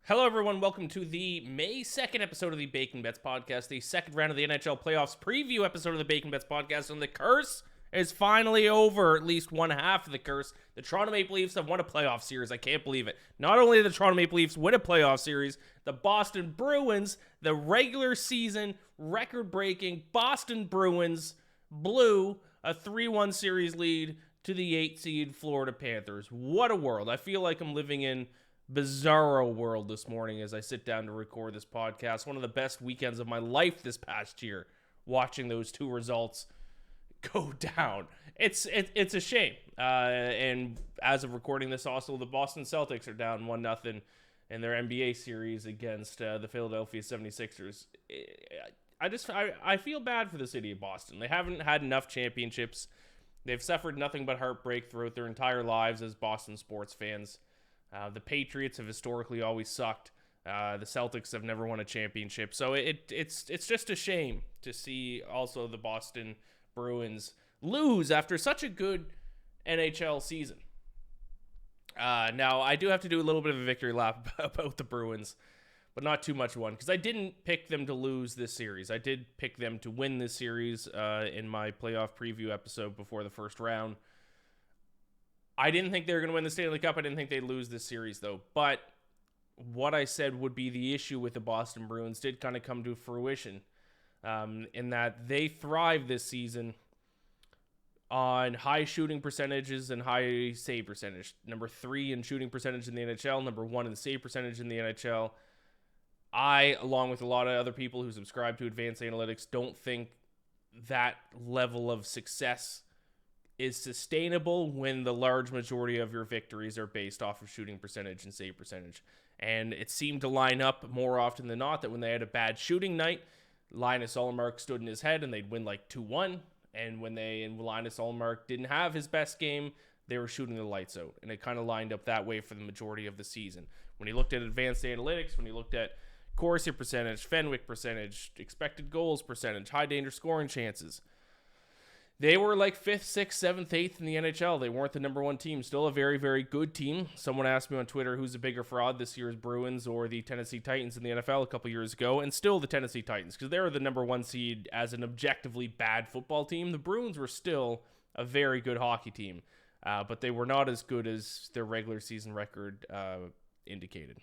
Hello, everyone. Welcome to the May 2nd episode of the Bacon Bets podcast, the second round of the NHL Playoffs preview episode of the Bacon Bets podcast. And the curse is finally over, at least one half of the curse. The Toronto Maple Leafs have won a playoff series. I can't believe it. Not only did the Toronto Maple Leafs win a playoff series, the Boston Bruins, the regular season record-breaking Boston Bruins, blew a 3-1 series lead to the 8-seed Florida Panthers. What a world. I feel like I'm living in bizarro world this morning as I sit down to record this podcast. One of the best weekends of my life this past year, watching those two results go down. It's a shame. And as of recording this, also the Boston Celtics are down 1-0 in their NBA series against the Philadelphia 76ers. I feel bad for the city of Boston. They haven't had enough championships. They've suffered nothing but heartbreak throughout their entire lives as Boston sports fans. The Patriots have historically always sucked. The Celtics have never won a championship. So it's just a shame to see also the Boston Bruins lose after such a good NHL season. Now, I do have to do a little bit of a victory lap about the Bruins, but not too much one, because I didn't pick them to lose this series. I did pick them to win this series in my playoff preview episode before the first round. I didn't think they were going to win the Stanley Cup. I didn't think they'd lose this series, though. But what I said would be the issue with the Boston Bruins did kind of come to fruition, in that they thrived this season on high shooting percentages and high save percentage. Number 3 in shooting percentage in the NHL, number 1 in save percentage in the NHL. I, along with a lot of other people who subscribe to advanced analytics, don't think that level of success is sustainable when the large majority of your victories are based off of shooting percentage and save percentage. And it seemed to line up more often than not that when they had a bad shooting night, Linus Ullmark stood in his head and they'd win like 2-1. And when Linus Ullmark didn't have his best game, they were shooting the lights out. And it kind of lined up that way for the majority of the season. When you looked at advanced analytics, when you looked at Corsi percentage, Fenwick percentage, expected goals percentage, high danger scoring chances, they were like 5th, 6th, 7th, 8th in the NHL. They weren't the number 1 team. Still a very, very good team. Someone asked me on Twitter who's a bigger fraud this year's Bruins or the Tennessee Titans in the NFL a couple years ago, and still the Tennessee Titans, because they were the number 1 seed as an objectively bad football team. The Bruins were still a very good hockey team, but they were not as good as their regular season record indicated.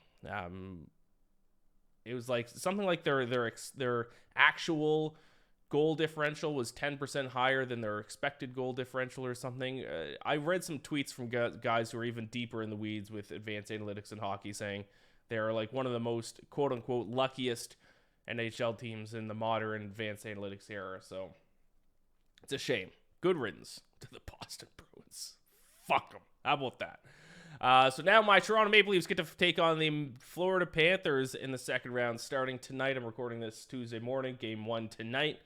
It was like something like their actual goal differential was 10% higher than their expected goal differential or something. I read some tweets from guys who are even deeper in the weeds with advanced analytics in hockey saying they're like one of the most quote-unquote luckiest NHL teams in the modern advanced analytics era. So it's a shame. Good riddance to the Boston Bruins. Fuck them. How about that? So now my Toronto Maple Leafs get to take on the Florida Panthers in the second round starting tonight. I'm recording this Tuesday morning, game 1 tonight.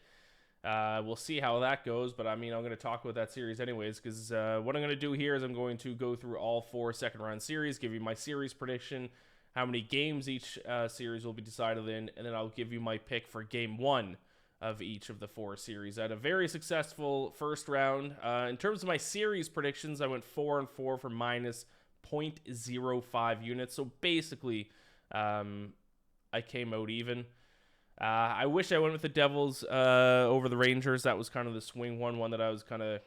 We'll see how that goes, but I mean, I'm going to talk about that series anyways, because what I'm going to do here is I'm going to go through all 4 second-round series, give you my series prediction, how many games each series will be decided in, and then I'll give you my pick for game 1 of each of the 4 series. I had a very successful first round. In terms of my series predictions, I went 4-4 for minus 0.05 units, so basically I came out even. I wish I went with the Devils over the Rangers. That was kind of the swing one that I was kind of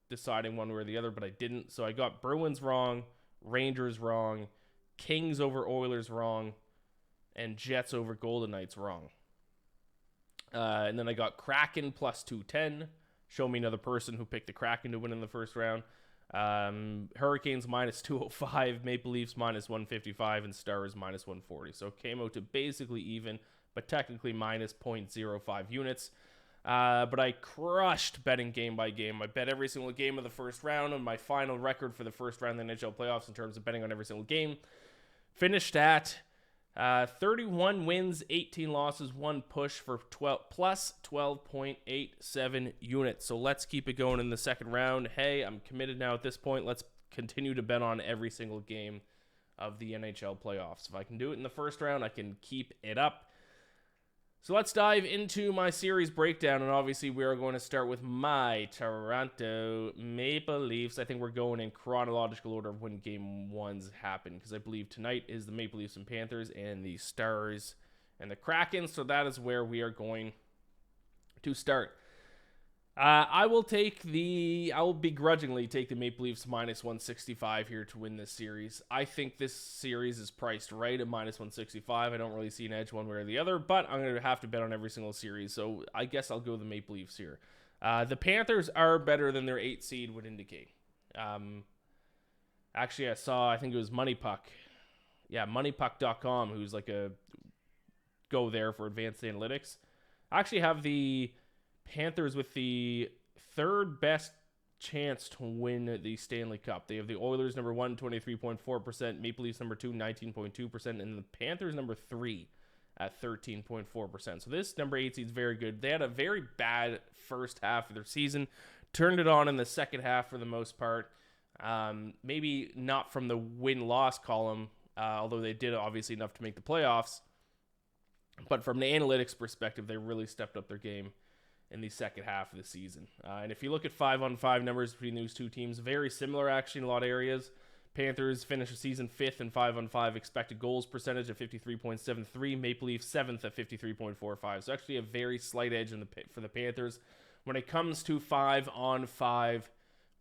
deciding one way or the other, but I didn't. So I got Bruins wrong, Rangers wrong, Kings over Oilers wrong, and Jets over Golden Knights wrong. And then I got Kraken plus 210. Show me another person who picked the Kraken to win in the first round. Hurricanes minus 205, Maple Leafs minus 155, and Stars minus 140. So it came out to basically even, but technically minus 0.05 units. But I crushed betting game by game. I bet every single game of the first round, and my final record for the first round of the NHL playoffs in terms of betting on every single game finished at 31 wins, 18 losses, 1 push for plus 12.87 units. So let's keep it going in the second round. Hey, I'm committed now at this point. Let's continue to bet on every single game of the NHL playoffs. If I can do it in the first round, I can keep it up. So let's dive into my series breakdown, and obviously we are going to start with my Toronto Maple Leafs. I think we're going in chronological order of when Game 1's happened, because I believe tonight is the Maple Leafs and Panthers, and the Stars and the Kraken, so that is where we are going to start. I will begrudgingly take the Maple Leafs minus 165 here to win this series. I think this series is priced right at minus 165. I don't really see an edge one way or the other, but I'm going to have to bet on every single series, so I guess I'll go the Maple Leafs here. The Panthers are better than their 8 seed would indicate. Actually, I think it was MoneyPuck. Yeah, MoneyPuck.com, who's like a go there for advanced analytics. I actually have the Panthers with the third best chance to win the Stanley Cup. They have the Oilers number 1, 23.4%, Maple Leafs number 2, 19.2%, and the Panthers number 3 at 13.4%. So this number 8 seed is very good. They had a very bad first half of their season, turned it on in the second half for the most part. Maybe not from the win-loss column, although they did obviously enough to make the playoffs. But from an analytics perspective, they really stepped up their game in the second half of the season. And if you look at 5-on-5 numbers between those two teams, very similar actually in a lot of areas. Panthers finished the season 5th in 5-on-5 expected goals percentage at 53.73. Maple Leafs 7th at 53.45. So actually a very slight edge for the Panthers when it comes to 5-on-5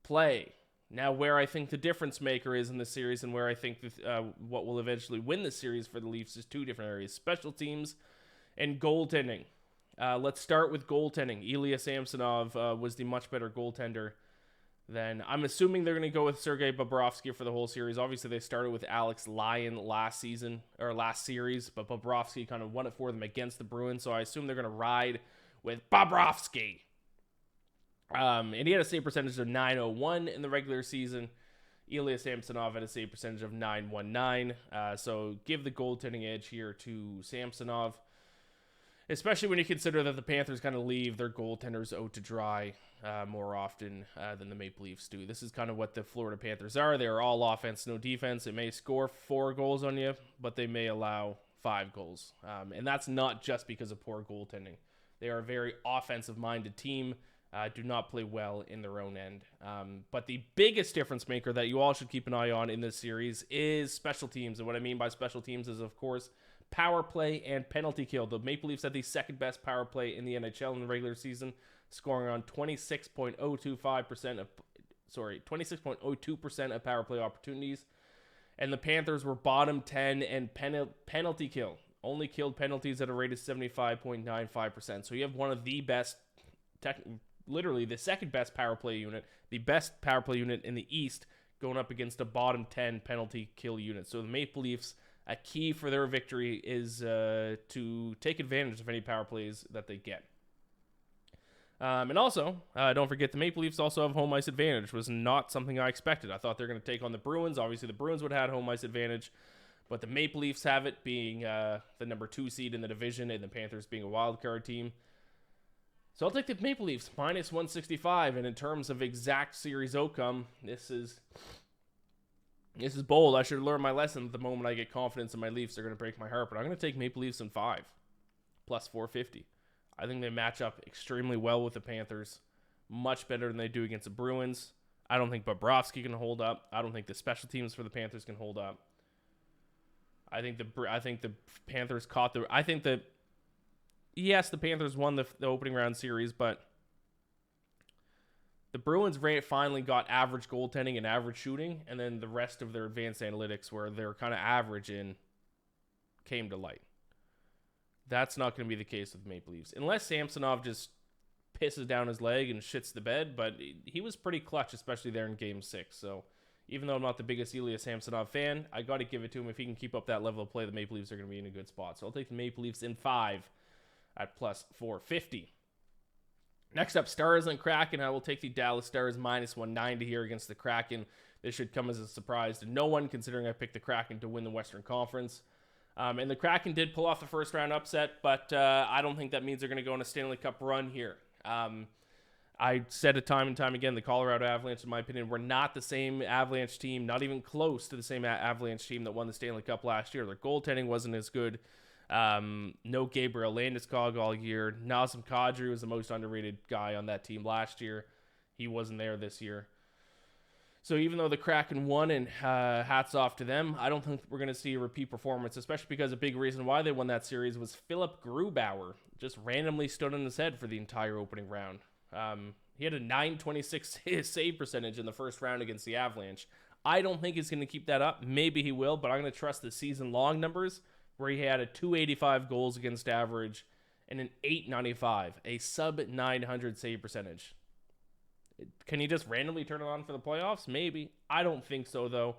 play. Now, where I think the difference maker is in the series and where I think what will eventually win the series for the Leafs is two different areas: special teams and goaltending. Let's start with goaltending. Ilya Samsonov was the much better goaltender than... I'm assuming they're going to go with Sergei Bobrovsky for the whole series. Obviously, they started with Alex Lyon last series, but Bobrovsky kind of won it for them against the Bruins, so I assume they're going to ride with Bobrovsky. And he had a save percentage of .901 in the regular season. Ilya Samsonov had a save percentage of .919. So give the goaltending edge here to Samsonov, especially when you consider that the Panthers kind of leave their goaltenders out to dry more often than the Maple Leafs do. This is kind of what the Florida Panthers are. They're all offense, no defense. They may score 4 goals on you, but they may allow 5 goals. And that's not just because of poor goaltending. They are a very offensive-minded team. Do not play well in their own end. But the biggest difference maker that you all should keep an eye on in this series is special teams. And what I mean by special teams is, of course, power play and penalty kill. The Maple Leafs had the second best power play in the NHL in the regular season, scoring on 26.02% of power play opportunities. And the Panthers were bottom 10 in penalty kill. Only killed penalties at a rate of 75.95%. So you have one of the best, literally the second best power play unit, the best power play unit in the East, going up against a bottom 10 penalty kill unit. So the Maple Leafs, a key for their victory is to take advantage of any power plays that they get. And also, don't forget the Maple Leafs also have home ice advantage, which was not something I expected. I thought they were going to take on the Bruins. Obviously, the Bruins would have had home ice advantage, but the Maple Leafs have it, being the number 2 seed in the division, and the Panthers being a wild card team. So I'll take the Maple Leafs minus 165, and in terms of exact series outcome, this is bold. I should learn my lesson the moment I get confidence in my Leafs. They're going to break my heart, but I'm going to take Maple Leafs in 5, plus 450. I think they match up extremely well with the Panthers, much better than they do against the Bruins. I don't think Bobrovsky can hold up. I don't think the special teams for the Panthers can hold up. I think the Panthers caught the... I think that, yes, the Panthers won the opening round series, but the Bruins finally got average goaltending and average shooting, and then the rest of their advanced analytics, where they're kind of average in, came to light. That's not going to be the case with Maple Leafs. Unless Samsonov just pisses down his leg and shits the bed, but he was pretty clutch, especially there in Game 6. So even though I'm not the biggest Ilya Samsonov fan, I got to give it to him. If he can keep up that level of play, the Maple Leafs are going to be in a good spot. So I'll take the Maple Leafs in 5 at plus 450. Next up, Stars and Kraken. I will take the Dallas Stars minus 190 here against the Kraken. This should come as a surprise to no one, considering I picked the Kraken to win the Western Conference. And the Kraken did pull off the first round upset, but I don't think that means they're going to go on a Stanley Cup run here. I said it time and time again, the Colorado Avalanche, in my opinion, were not the same Avalanche team, not even close to the same Avalanche team that won the Stanley Cup last year. Their goaltending wasn't as good. No Gabriel Landeskog all year. Nazem Kadri was the most underrated guy on that team last year. He wasn't there this year. So even though the Kraken won, and hats off to them, I don't think we're going to see a repeat performance, especially because a big reason why they won that series was Philip Grubauer just randomly stood on his head for the entire opening round. He had a .926 save percentage in the first round against the Avalanche. I don't think he's going to keep that up. Maybe he will, but I'm going to trust the season-long numbers where he had a .285 goals against average and an .895, a sub-900 save percentage. Can he just randomly turn it on for the playoffs? Maybe. I don't think so, though.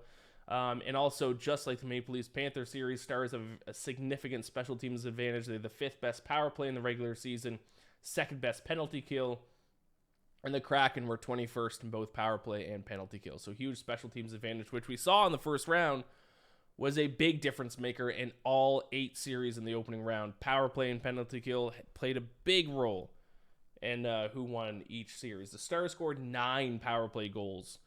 And also, just like the Maple Leafs Panther series, Stars have a significant special teams advantage. They're the 5th best power play in the regular season, 2nd best penalty kill, and the Kraken were 21st in both power play and penalty kill. So huge special teams advantage, which we saw in the first round, was a big difference maker in all 8 series in the opening round. Power play and penalty kill played a big role in who won each series. The Stars scored 9 power play goals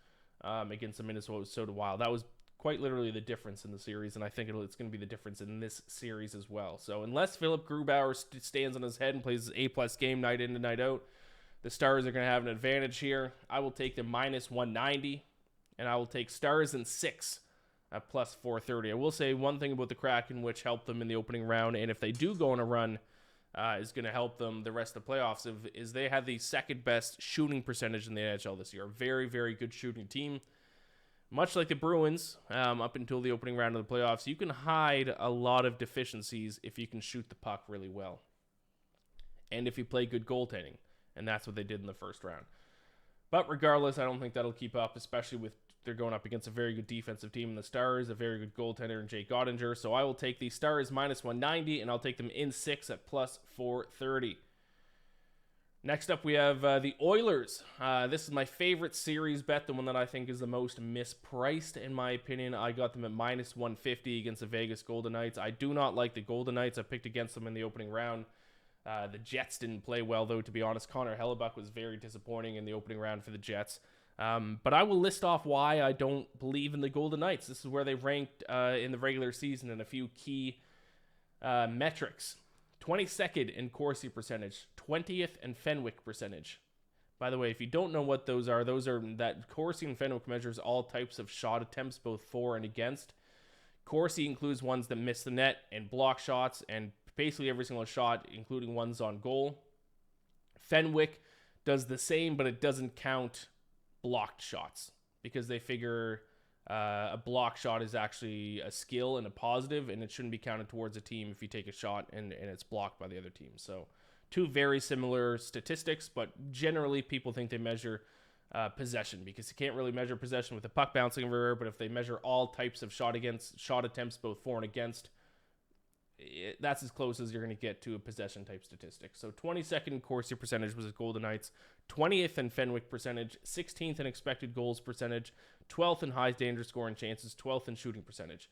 against the Minnesota Wild. That was quite literally the difference in the series, and I think it's going to be the difference in this series as well. So unless Philip Grubauer stands on his head and plays his A-plus game night in and night out, the Stars are going to have an advantage here. I will take the -190, and I will take Stars in 6 at +430. I will say one thing about the Kraken, which helped them in the opening round, and if they do go on a run, is going to help them the rest of the playoffs, is they have the 2nd best shooting percentage in the NHL this year. A very, very good shooting team. Much like the Bruins, up until the opening round of the playoffs, you can hide a lot of deficiencies if you can shoot the puck really well. And if you play good goaltending. And that's what they did in the first round. But regardless, I don't think that'll keep up, especially with they're going up against a very good defensive team in the Stars, a very good goaltender in Jake Ottinger. So I will take the Stars -190, and I'll take them in 6 at +430. Next up, we have the Oilers. This is my favorite series bet, the one that I think is the most mispriced, in my opinion. I got them at -150 against the Vegas Golden Knights. I do not like the Golden Knights. I picked against them in the opening round. The Jets didn't play well, though, to be honest. Connor Hellebuck was very disappointing in the opening round for the Jets. But I will list off why I don't believe in the Golden Knights. This is where they ranked in the regular season in a few key metrics. 22nd in Corsi percentage, 20th in Fenwick percentage. By the way, if you don't know what those are that Corsi and Fenwick measures all types of shot attempts, both for and against. Corsi includes ones that miss the net and block shots, and basically every single shot, including ones on goal. Fenwick does the same, but it doesn't count blocked shots because they figure a block shot is actually a skill and a positive, and it shouldn't be counted towards a team if you take a shot and it's blocked by the other team. So 2 very similar statistics, but generally people think they measure possession because you can't really measure possession with the puck bouncing everywhere, but if they measure all types of shot attempts, both for and against, that's as close as you're going to get to a possession type statistic. So 22nd Corsi percentage was the Golden Knights, 20th in Fenwick percentage, 16th in expected goals percentage, 12th in high danger scoring chances, 12th in shooting percentage.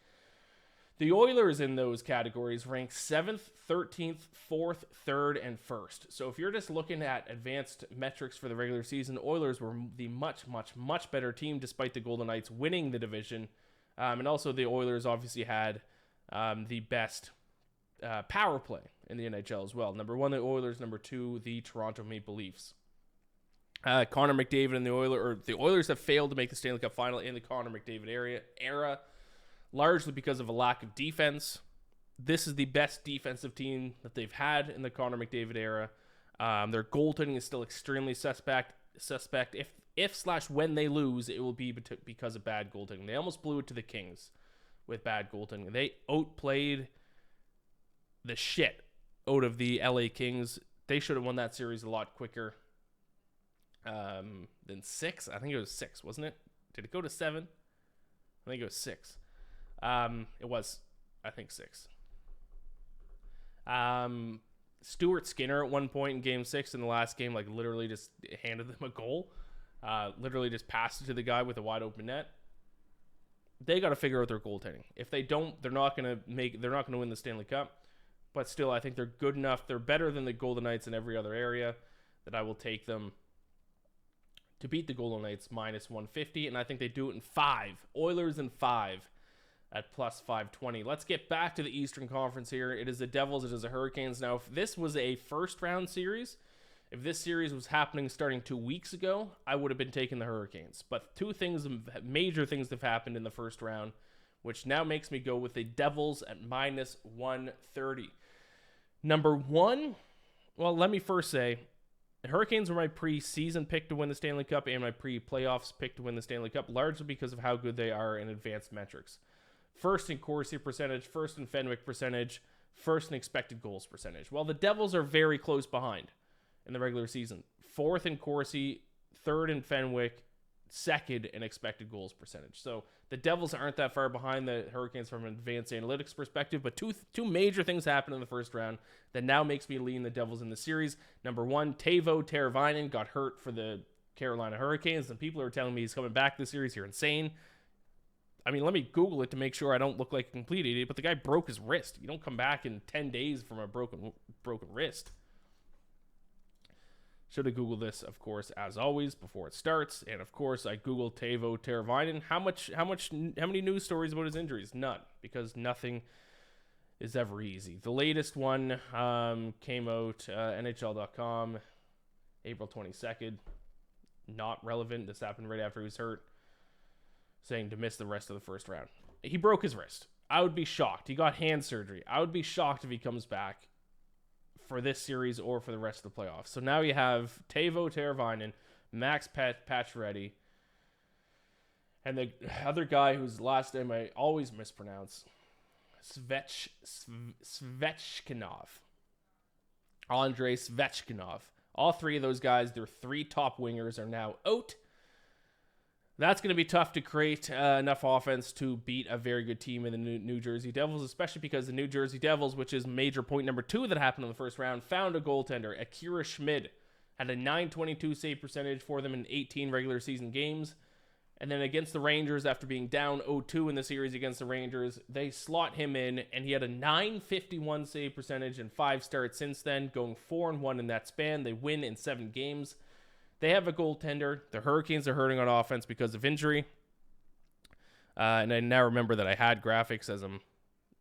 The Oilers in those categories rank 7th, 13th, 4th, 3rd, and 1st. So if you're just looking at advanced metrics for the regular season, Oilers were the much, much, much better team despite the Golden Knights winning the division. And also the Oilers obviously had the best power play in the NHL as well. Number 1, the Oilers. Number 2, the Toronto Maple Leafs. Connor McDavid and the Oilers have failed to make the Stanley Cup final in the Connor McDavid era, largely because of a lack of defense. This is the best defensive team that they've had in the Connor McDavid era. Their goaltending is still extremely suspect. If when they lose, it will be because of bad goaltending. They almost blew it to the Kings with bad goaltending. They outplayed the shit out of the LA Kings. They should have won that series a lot quicker than 6. I think it was 6, wasn't it? Did it go to 7? I think it was 6. It was, I think, 6. Stuart Skinner at one point in Game 6 in the last game, like literally just handed them a goal. Literally just passed it to the guy with a wide open net. They got to figure out their goaltending. If they don't, they're not going to win the Stanley Cup. But still, I think they're good enough. They're better than the Golden Knights in every other area that I will take them to beat the Golden Knights -150. And I think they do it in 5. Oilers in 5. at plus 520. Let's get back to the Eastern Conference here. It is the Devils, it is the Hurricanes. Now, if this was a first-round series, if this series was happening starting 2 weeks ago, I would have been taking the Hurricanes. But major things have happened in the first round, which now makes me go with the Devils at minus 130. Number one, well, let me first say, the Hurricanes were my preseason pick to win the Stanley Cup and my pre-playoffs pick to win the Stanley Cup, largely because of how good they are in advanced metrics. First in Corsi percentage, first in Fenwick percentage, first in expected goals percentage. Well, the Devils are very close behind in the regular season. Fourth in Corsi, third in Fenwick, second in expected goals percentage. So the Devils aren't that far behind the Hurricanes from an advanced analytics perspective, but two major things happened in the first round that now makes me lean the Devils in the series. Number one, Teuvo Teravainen got hurt for the Carolina Hurricanes, and people are telling me he's coming back this series. You're insane. I mean, let me Google it to make sure I don't look like a complete idiot, but the guy broke his wrist. You don't come back in 10 days from a broken wrist. Should have Googled this, of course, as always, before it starts. And, of course, I Googled Teuvo Teravainen. How many news stories about his injuries? None, because nothing is ever easy. The latest one came out, NHL.com, April 22nd. Not relevant. This happened right after he was hurt. Saying to miss the rest of the first round. He broke his wrist. I would be shocked. He got hand surgery. I would be shocked if he comes back for this series or for the rest of the playoffs. So now you have Teuvo Teravainen, Max Pacioretty, and the other guy whose last name I always mispronounce, Svechkinov. Andrei Svechkinov. All three of those guys, their three top wingers, are now out. That's going to be tough to create enough offense to beat a very good team in the New Jersey Devils, especially because the New Jersey Devils, which is major point number 2 that happened in the first round, found a goaltender. Akira Schmid had a .922 save percentage for them in 18 regular season games. And then against the Rangers, after being down 0-2 in the series against the Rangers, they slot him in, and he had a .951 save percentage in 5 starts since then, going 4-1 in that span. They win in 7 games. They have a goaltender. The Hurricanes are hurting on offense because of injury. And I now remember that I had graphics as I'm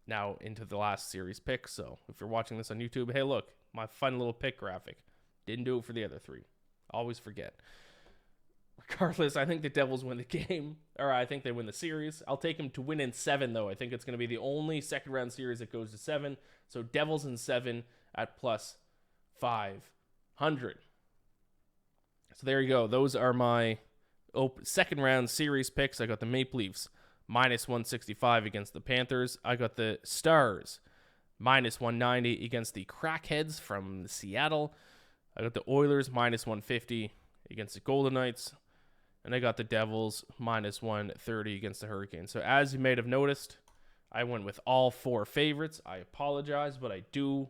now into the last series pick. So if you're watching this on YouTube, hey, look, my fun little pick graphic. Didn't do it for the other 3. Always forget. Regardless, I think the Devils win the game. Or I think they win the series. I'll take them to win in 7, though. I think it's going to be the only second-round series that goes to 7. So Devils in 7 at plus 500. So there you go. Those are my second round series picks. I got the Maple Leafs minus 165 against the Panthers. I got the Stars minus 190 against the Crackheads from Seattle. I got the Oilers minus 150 against the Golden Knights. And I got the Devils minus 130 against the Hurricanes. So as you may have noticed, I went with all 4 favorites. I apologize, but I do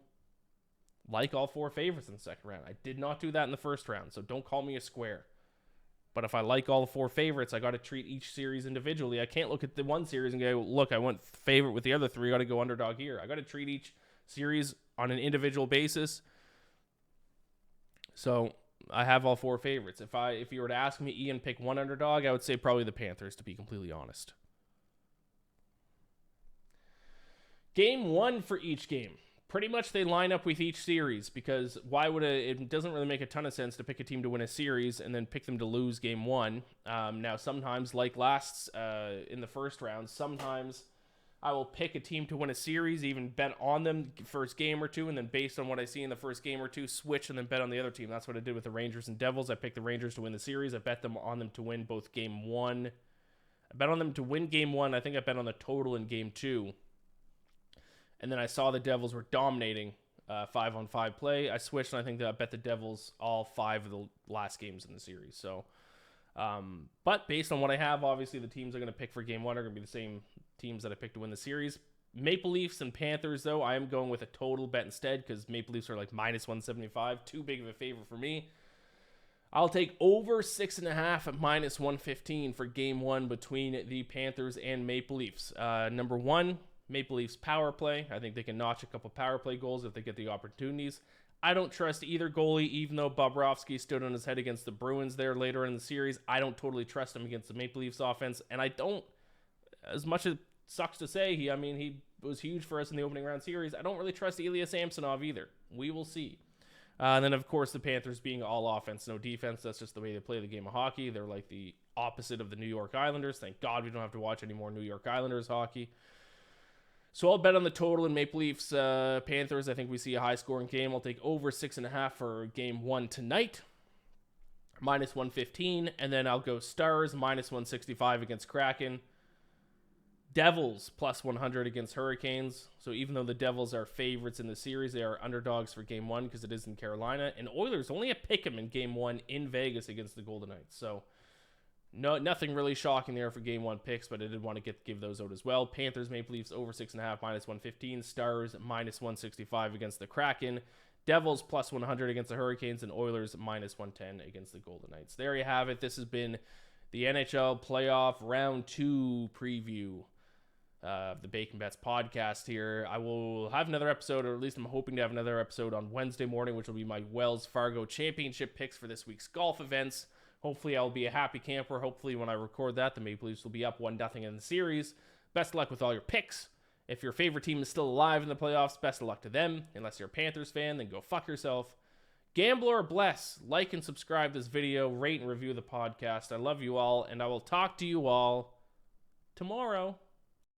like all 4 favorites in the second round. I did not do that in the first round, so don't call me a square. But if I like all 4 favorites, I got to treat each series individually. I can't look at the one series and go, look, I went favorite with the other 3. I got to go underdog here. I got to treat each series on an individual basis. So I have all 4 favorites. If you were to ask me, Iain, pick one underdog, I would say probably the Panthers, to be completely honest. Game 1 for each game. Pretty much they line up with each series, because it doesn't really make a ton of sense to pick a team to win a series and then pick them to lose game 1. Now, sometimes, like in the first round, sometimes I will pick a team to win a series, even bet on them first game or 2, and then based on what I see in the first game or 2, switch and then bet on the other team. That's what I did with the Rangers and Devils. I picked the Rangers to win the series. I bet on them to win both game 1. I bet on them to win game 1. I think I bet on the total in game 2. And then I saw the Devils were dominating 5-on-5 play. I switched, and I think that I bet the Devils all 5 of the last games in the series. So, but based on what I have, obviously the teams I'm going to pick for game 1 are going to be the same teams that I picked to win the series. Maple Leafs and Panthers, though, I am going with a total bet instead, because Maple Leafs are like minus 175. Too big of a favor for me. I'll take over 6.5 at minus 115 for game 1 between the Panthers and Maple Leafs. Number 1, Maple Leafs power play. I think they can notch a couple power play goals if they get the opportunities. I don't trust either goalie, even though Bobrovsky stood on his head against the Bruins there later in the series. I don't totally trust him against the Maple Leafs offense, and I don't, as much as sucks to say. He was huge for us in the opening round series. I don't really trust Ilya Samsonov either. We will see. And then, of course, the Panthers being all offense, no defense. That's just the way they play the game of hockey. They're like the opposite of the New York Islanders. Thank God we don't have to watch any more New York Islanders hockey. So I'll bet on the total in Maple Leafs Panthers. I think we see a high-scoring game. I'll take over 6.5 for game 1 tonight. Minus 115. And then I'll go Stars, minus 165 against Kraken. Devils, plus 100 against Hurricanes. So even though the Devils are favorites in the series, they are underdogs for game 1 because it is in Carolina. And Oilers only a pick 'em in game 1 in Vegas against the Golden Knights. So nothing really shocking there for game 1 picks, but I did want to give those out as well. Panthers, Maple Leafs over 6.5, minus 115. Stars, minus 165 against the Kraken. Devils, plus 100 against the Hurricanes. And Oilers, minus 110 against the Golden Knights. There you have it. This has been the NHL Playoff Round 2 preview of the Bacon Bets podcast here. I will have another episode, or at least I'm hoping to have another episode on Wednesday morning, which will be my Wells Fargo Championship picks for this week's golf events. Hopefully I'll be a happy camper. Hopefully when I record that, the Maple Leafs will be up 1-0 in the series. Best of luck with all your picks. If your favorite team is still alive in the playoffs, best of luck to them. Unless you're a Panthers fan, then go fuck yourself. Gamble or bless. Like and subscribe this video. Rate and review the podcast. I love you all, and I will talk to you all tomorrow.